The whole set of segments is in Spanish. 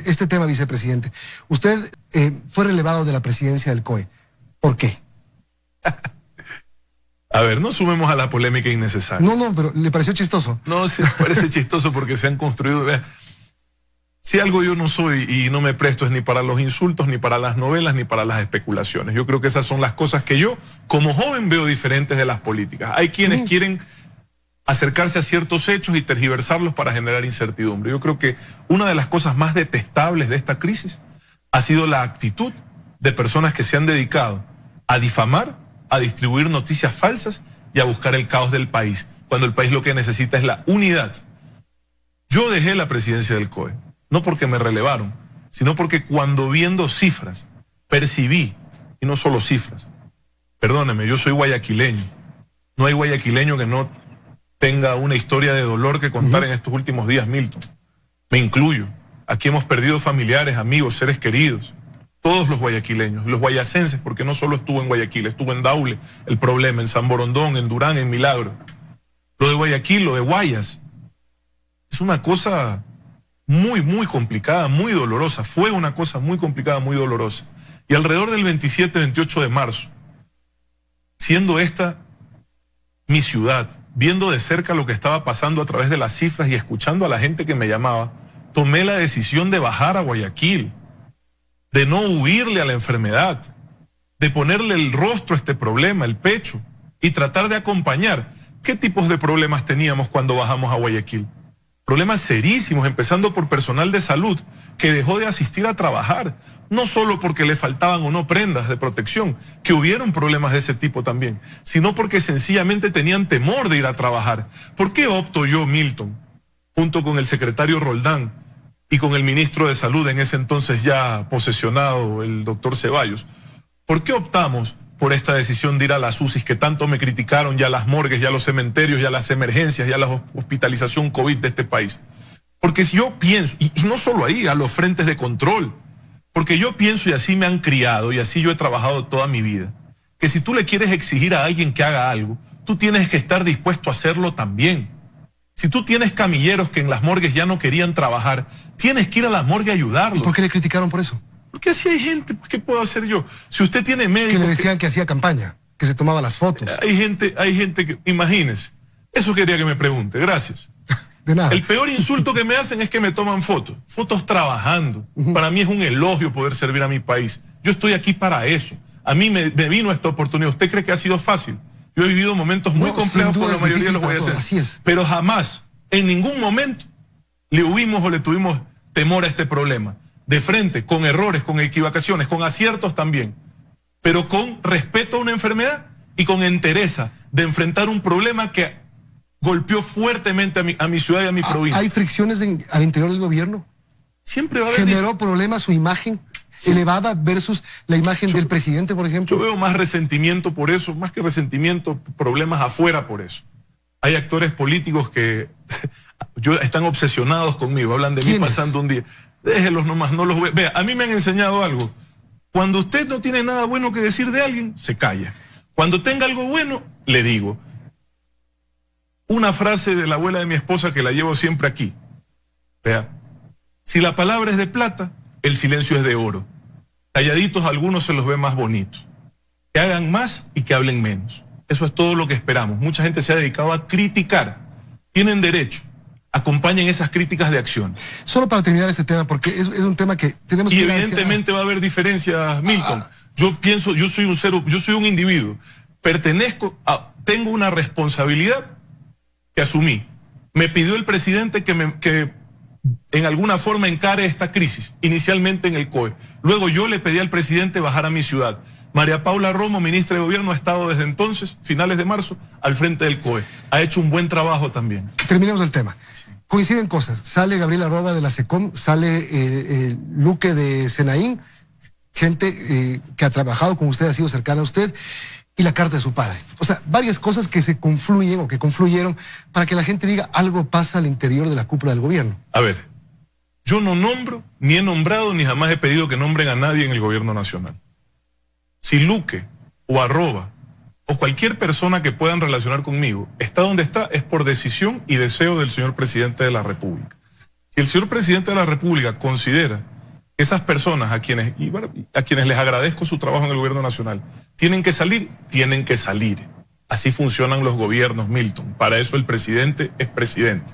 este tema, vicepresidente. Usted fue relevado de la presidencia del COE. ¿Por qué? A ver, no sumemos a la polémica innecesaria. No, pero ¿le pareció chistoso? No, se parece chistoso porque se han construido... Vea, si algo yo no soy y no me presto es ni para los insultos, ni para las novelas, ni para las especulaciones. Yo creo que esas son las cosas que yo, como joven, veo diferentes de las políticas. Hay quienes quieren acercarse a ciertos hechos y tergiversarlos para generar incertidumbre. Yo creo que una de las cosas más detestables de esta crisis ha sido la actitud de personas que se han dedicado a difamar, a distribuir noticias falsas y a buscar el caos del país, cuando el país lo que necesita es la unidad. Yo dejé la presidencia del COE, no porque me relevaron, sino porque cuando viendo cifras, percibí, y no solo cifras, perdóneme, yo soy guayaquileño, no hay guayaquileño que no tenga una historia de dolor que contar en estos últimos días, Milton. Me incluyo. Aquí hemos perdido familiares, amigos, seres queridos. Todos los guayaquileños, los guayacenses, porque no solo estuvo en Guayaquil, estuvo en Daule, el problema, en San Borondón, en Durán, en Milagro. Lo de Guayaquil, lo de Guayas, es una cosa muy, muy complicada, muy dolorosa. Fue una cosa muy complicada, muy dolorosa. Y alrededor del 27, 28 de marzo, siendo esta mi ciudad, viendo de cerca lo que estaba pasando a través de las cifras y escuchando a la gente que me llamaba, tomé la decisión de bajar a Guayaquil, de no huirle a la enfermedad, de ponerle el rostro a este problema, el pecho, y tratar de acompañar. ¿Qué tipos de problemas teníamos cuando bajamos a Guayaquil? Problemas serísimos, empezando por personal de salud que dejó de asistir a trabajar, no solo porque le faltaban o no prendas de protección, que hubieron problemas de ese tipo también, sino porque sencillamente tenían temor de ir a trabajar. ¿Por qué opto yo, Milton, junto con el secretario Roldán y con el ministro de Salud, en ese entonces ya posesionado, el doctor Ceballos? ¿Por qué optamos por esta decisión de ir a las UCIs que tanto me criticaron, ya las morgues, ya los cementerios, ya las emergencias, ya la hospitalización COVID de este país? Porque si yo pienso, y no solo ahí, a los frentes de control, porque yo pienso, y así me han criado, y así yo he trabajado toda mi vida, que si tú le quieres exigir a alguien que haga algo, tú tienes que estar dispuesto a hacerlo también. Si tú tienes camilleros que en las morgues ya no querían trabajar, tienes que ir a la morgue a ayudarlos. ¿Y por qué le criticaron por eso? Porque así hay gente, pues, ¿qué puedo hacer yo? Si usted tiene médicos... Que le decían que hacía campaña, que se tomaba las fotos. Hay gente que, imagínese, eso quería que me pregunte, gracias. De nada. El peor insulto que me hacen es que me toman fotos trabajando. Para mí es un elogio poder servir a mi país. Yo estoy aquí para eso. A mí me vino esta oportunidad. ¿Usted cree que ha sido fácil? Yo he vivido momentos muy complejos con la mayoría de los guayacenses. Así es. Pero jamás, en ningún momento, le huimos o le tuvimos temor a este problema. De frente, con errores, con equivocaciones, con aciertos también. Pero con respeto a una enfermedad y con entereza de enfrentar un problema que golpeó fuertemente a mi ciudad y a mi provincia. ¿Hay fricciones al interior del gobierno? Siempre va a haber... ¿Generó problemas su imagen elevada versus la imagen del presidente, por ejemplo? Yo veo más resentimiento por eso, más que resentimiento, problemas afuera por eso. Hay actores políticos que están obsesionados conmigo, hablan de mí pasando un día. Déjelos nomás, no los ve. Vea, a mí me han enseñado algo. Cuando usted no tiene nada bueno que decir de alguien, se calla. Cuando tenga algo bueno, le digo. Una frase de la abuela de mi esposa que la llevo siempre aquí. Vea, si la palabra es de plata, el silencio es de oro. Calladitos a algunos se los ve más bonitos. Que hagan más y que hablen menos. Eso es todo lo que esperamos. Mucha gente se ha dedicado a criticar. Tienen derecho. Acompañen esas críticas de acción. Solo para terminar este tema, porque es un tema que tenemos que... Y evidentemente va a haber diferencias, Milton. Yo pienso, yo soy un individuo. Tengo una responsabilidad que asumí. Me pidió el presidente que en alguna forma encare esta crisis, inicialmente en el COE. Luego yo le pedí al presidente bajar a mi ciudad. María Paula Romo, ministra de Gobierno, ha estado desde entonces, finales de marzo, al frente del COE. Ha hecho un buen trabajo también. Terminemos el tema. Coinciden cosas. Sale Gabriela Roba de la SECOM, sale Luque de Senaín, gente que ha trabajado con usted, ha sido cercana a usted, y la carta de su padre. O sea, varias cosas que se confluyen o que confluyeron para que la gente diga algo pasa al interior de la cúpula del gobierno. A ver, yo no nombro, ni he nombrado, ni jamás he pedido que nombren a nadie en el gobierno nacional. Si Luque o Arroba o cualquier persona que puedan relacionar conmigo está donde está, es por decisión y deseo del señor presidente de la República. Si el señor presidente de la República considera Esas personas a quienes les agradezco su trabajo en el gobierno nacional, tienen que salir. Así funcionan los gobiernos, Milton. Para eso el presidente es presidente.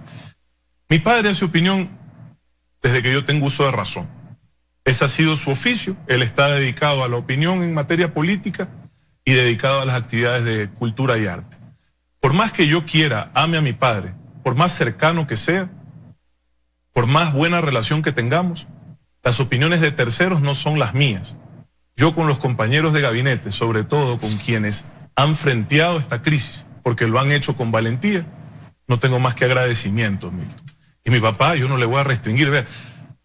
Mi padre hace opinión desde que yo tengo uso de razón. Ese ha sido su oficio. Él está dedicado a la opinión en materia política y dedicado a las actividades de cultura y arte. Por más que yo ame a mi padre, por más cercano que sea, por más buena relación que tengamos, las opiniones de terceros no son las mías. Yo con los compañeros de gabinete, sobre todo con quienes han frenteado esta crisis, porque lo han hecho con valentía, no tengo más que agradecimientos, Milton. Y mi papá, yo no le voy a restringir. Vea,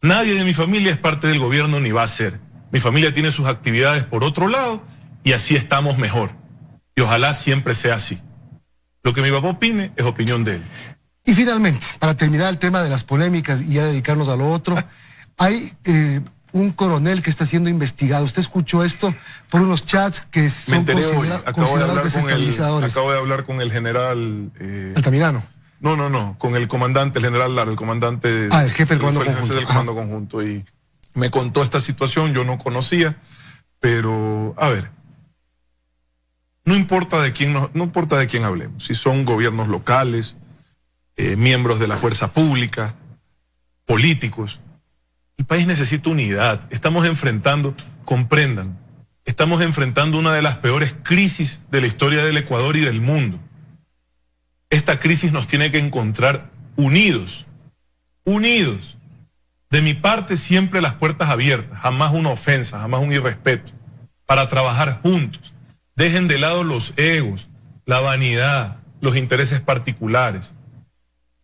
nadie de mi familia es parte del gobierno ni va a ser. Mi familia tiene sus actividades por otro lado y así estamos mejor. Y ojalá siempre sea así. Lo que mi papá opine es opinión de él. Y finalmente, para terminar el tema de las polémicas y ya dedicarnos a lo otro, hay un coronel que está siendo investigado. ¿Usted escuchó esto por unos chats que son considerados desestabilizadores? Acabo de hablar con el general... Altamirano. No, con el comandante, el general Lara, el comandante... el jefe del comando conjunto. Del comando conjunto. Y me contó esta situación, yo no conocía, pero, a ver, no importa de quién hablemos, si son gobiernos locales, miembros de la fuerza pública, políticos, el país necesita unidad. Estamos enfrentando una de las peores crisis de la historia del Ecuador y del mundo. Esta crisis nos tiene que encontrar unidos. De mi parte, siempre las puertas abiertas, jamás una ofensa, jamás un irrespeto, para trabajar juntos. Dejen de lado los egos, la vanidad, los intereses particulares.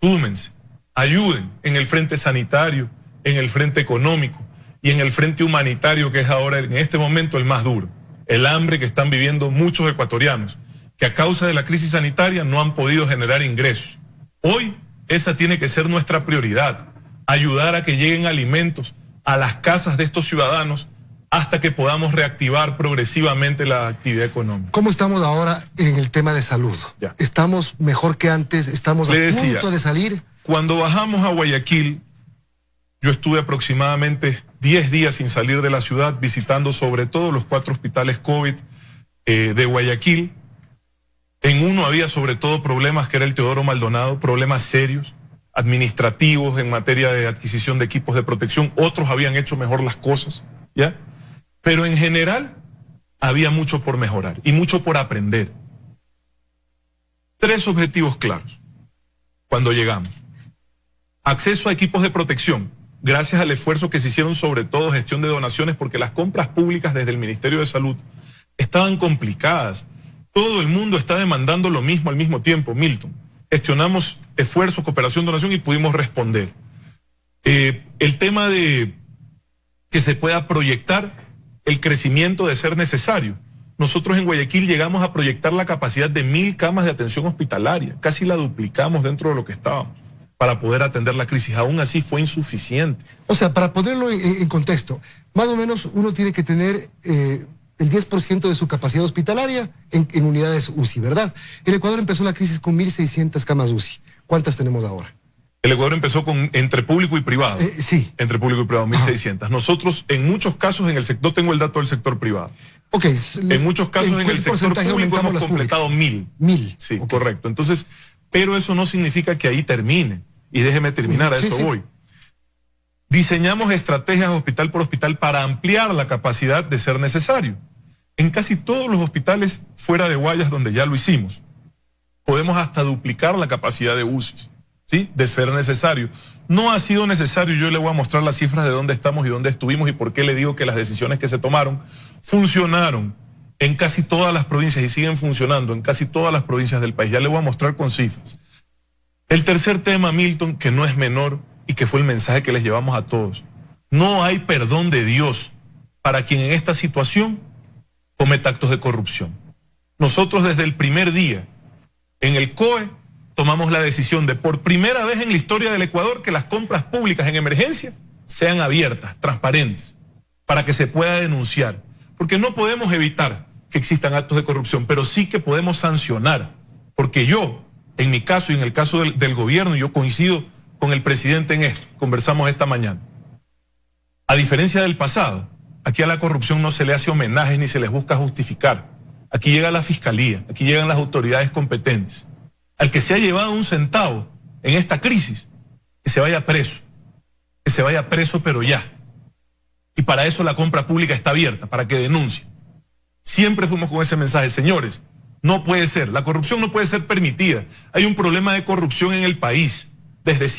Súmense, ayuden en el frente sanitario, en el frente económico y en el frente humanitario, que es ahora, en este momento, el más duro. El hambre que están viviendo muchos ecuatorianos, que a causa de la crisis sanitaria no han podido generar ingresos. Hoy esa tiene que ser nuestra prioridad, ayudar a que lleguen alimentos a las casas de estos ciudadanos hasta que podamos reactivar progresivamente la actividad económica. ¿Cómo estamos ahora en el tema de salud? Ya. ¿Estamos mejor que antes? ¿Estamos a punto de salir? Cuando bajamos a Guayaquil, yo estuve aproximadamente 10 días sin salir de la ciudad, visitando sobre todo los 4 hospitales COVID de Guayaquil. En uno había sobre todo problemas, que era el Teodoro Maldonado, problemas serios, administrativos en materia de adquisición de equipos de protección. Otros habían hecho mejor las cosas, ¿ya? Pero en general había mucho por mejorar y mucho por aprender. 3 objetivos claros cuando llegamos. Acceso a equipos de protección, gracias al esfuerzo que se hicieron, sobre todo gestión de donaciones, porque las compras públicas desde el Ministerio de Salud estaban complicadas. Todo el mundo está demandando lo mismo al mismo tiempo, Milton. Gestionamos esfuerzo, cooperación, donación y pudimos responder. El tema de que se pueda proyectar el crecimiento de ser necesario. Nosotros en Guayaquil llegamos a proyectar la capacidad de 1000 camas de atención hospitalaria. Casi la duplicamos dentro de lo que estábamos para poder atender la crisis. Aún así fue insuficiente. O sea, para ponerlo en contexto, más o menos uno tiene que tener el 10% de su capacidad hospitalaria en unidades UCI, ¿verdad? El Ecuador empezó la crisis con 1.600 camas UCI. ¿Cuántas tenemos ahora? El Ecuador empezó entre público y privado. Sí. Entre público y privado, 1.600. Nosotros, en muchos casos, no tengo el dato del sector privado. Ok. En muchos casos, en el sector público hemos completado 1.000. 1.000. Sí, okay. Correcto. Entonces, pero eso no significa que ahí termine. Y déjeme terminar, a eso voy. Diseñamos estrategias hospital por hospital para ampliar la capacidad de ser necesario. En casi todos los hospitales fuera de Guayas, donde ya lo hicimos, podemos hasta duplicar la capacidad de UCI, ¿sí? De ser necesario. No ha sido necesario, yo le voy a mostrar las cifras de dónde estamos y dónde estuvimos y por qué le digo que las decisiones que se tomaron funcionaron en casi todas las provincias y siguen funcionando en casi todas las provincias del país. Ya le voy a mostrar con cifras. El tercer tema, Milton, que no es menor y que fue el mensaje que les llevamos a todos. No hay perdón de Dios para quien en esta situación cometa actos de corrupción. Nosotros desde el primer día en el COE tomamos la decisión de, por primera vez en la historia del Ecuador, que las compras públicas en emergencia sean abiertas, transparentes, para que se pueda denunciar. Porque no podemos evitar que existan actos de corrupción, pero sí que podemos sancionar. Porque yo, en mi caso y en el caso del gobierno, yo coincido con el presidente en esto, conversamos esta mañana. A diferencia del pasado, aquí a la corrupción no se le hace homenajes ni se les busca justificar. Aquí llega la fiscalía, aquí llegan las autoridades competentes. Al que se ha llevado un centavo en esta crisis, que se vaya preso. Que se vaya preso, pero ya. Y para eso la compra pública está abierta, para que denuncie. Siempre fuimos con ese mensaje, señores, no puede ser, la corrupción no puede ser permitida. Hay un problema de corrupción en el país desde siempre.